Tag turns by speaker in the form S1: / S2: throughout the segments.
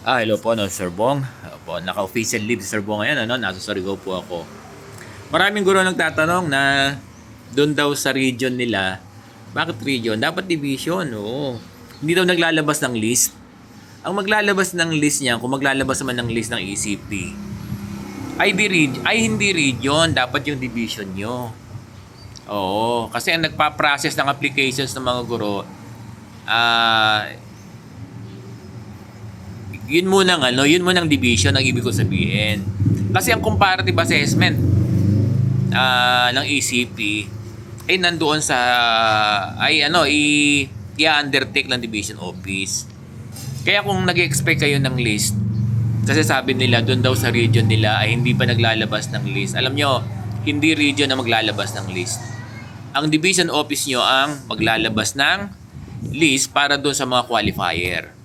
S1: Hello po, no, Sir Bong. Po, naka-official leave si Sir Bong ngayon, ano? Nasa Surigao po ako. Maraming guro nagtatanong na doon daw sa region nila, bakit region? Dapat division, oo. Hindi daw naglalabas ng list. Ang maglalabas ng list niya, kung maglalabas naman ng list ng ECP, ay hindi region, dapat yung division nyo. Oo, kasi ang nagpa-process ng applications ng mga guro, yun munang division ang ibig ko sabihin. Kasi ang comparative assessment ng ECP ay nandoon sa i-undertake ng division office. Kaya kung nag-expect kayo ng list, kasi sabi nila doon daw sa region nila ay hindi pa naglalabas ng list. Alam nyo, hindi region na maglalabas ng list. Ang division office nyo ang maglalabas ng list para doon sa mga qualifier.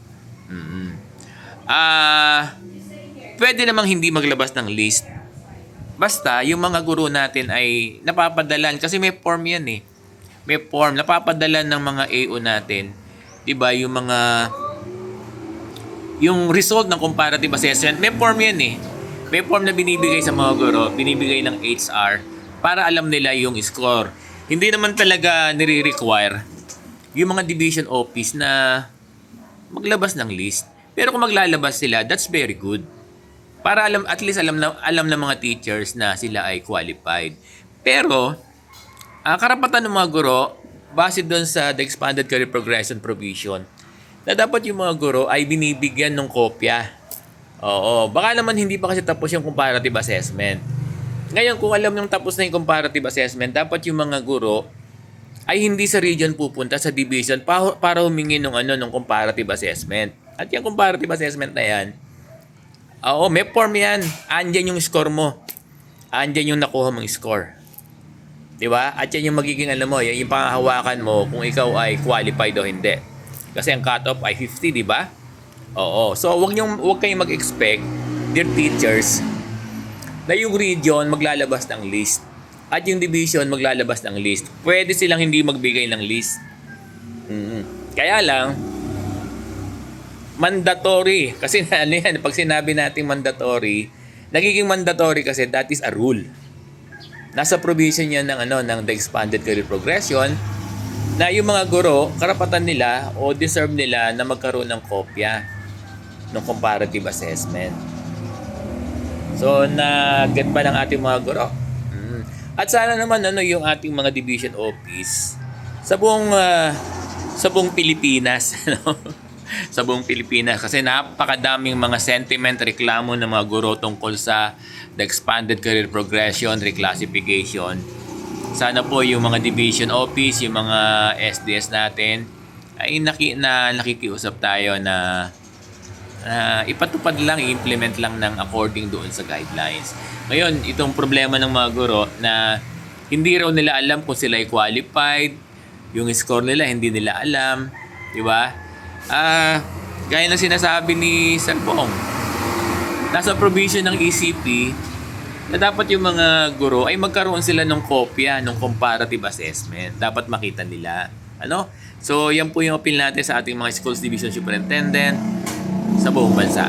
S1: Pwede namang hindi maglabas ng list. Basta, yung mga guro natin ay napapadalan. Kasi may form yan eh. May form. Napapadalan ng mga AO natin. Diba? Yung result ng comparative assessment, may form yan eh. May form na binibigay sa mga guro. Binibigay ng HR para alam nila yung score. Hindi naman talaga nire-require yung mga division office na maglabas ng list. Pero kung maglalabas sila, that's very good. Para at least alam ng mga teachers na sila ay qualified. Pero, karapatan ng mga guro, base doon sa the Expanded Career Progression Provision, na dapat yung mga guro ay binibigyan ng kopya. Oo, baka naman hindi pa kasi tapos yung comparative assessment. Ngayon, kung alam nung tapos na yung comparative assessment, dapat yung mga guro ay hindi sa region pupunta, sa division para humingi ng comparative assessment. At yung comparative assessment na yan, may form yan. Andyan yung score mo. Andyan yung nakuha mong score. Diba? At yan yung magiging, yung pangahawakan mo kung ikaw ay qualified o hindi. Kasi ang cutoff ay 50, diba? Oo. So, wag kayong mag-expect, dear teachers, na yung region maglalabas ng list. At yung division maglalabas ng list. Pwede silang hindi magbigay ng list. Kaya lang, mandatory. Kasi pag sinabi natin mandatory, nagiging mandatory kasi that is a rule. Nasa provision yan ng the Expanded Career Progression na yung mga guro, karapatan nila o deserve nila na magkaroon ng kopya ng comparative assessment. So, na-get ba ng ating mga guro? At sana naman yung ating mga division office sa buong Pilipinas, sa buong Pilipinas, kasi napakadaming mga sentiment, reklamo ng mga guro tungkol sa the Expanded Career Progression, reclassification. Sana po yung mga division office, yung mga SDS natin ay nakikiusap tayo na ipatupad lang, i-implement lang ng according doon sa guidelines. Ngayon, itong problema ng mga guro na hindi raw nila alam kung sila ay qualified, yung score nila hindi nila alam, di ba? Gaya ng sinasabi ni Sir Bong, nasa provision ng ECP na dapat yung mga guro ay magkaroon sila ng kopya ng comparative assessment. Dapat makita nila. So, yan po yung appeal natin sa ating mga schools division superintendent sa buong bansa.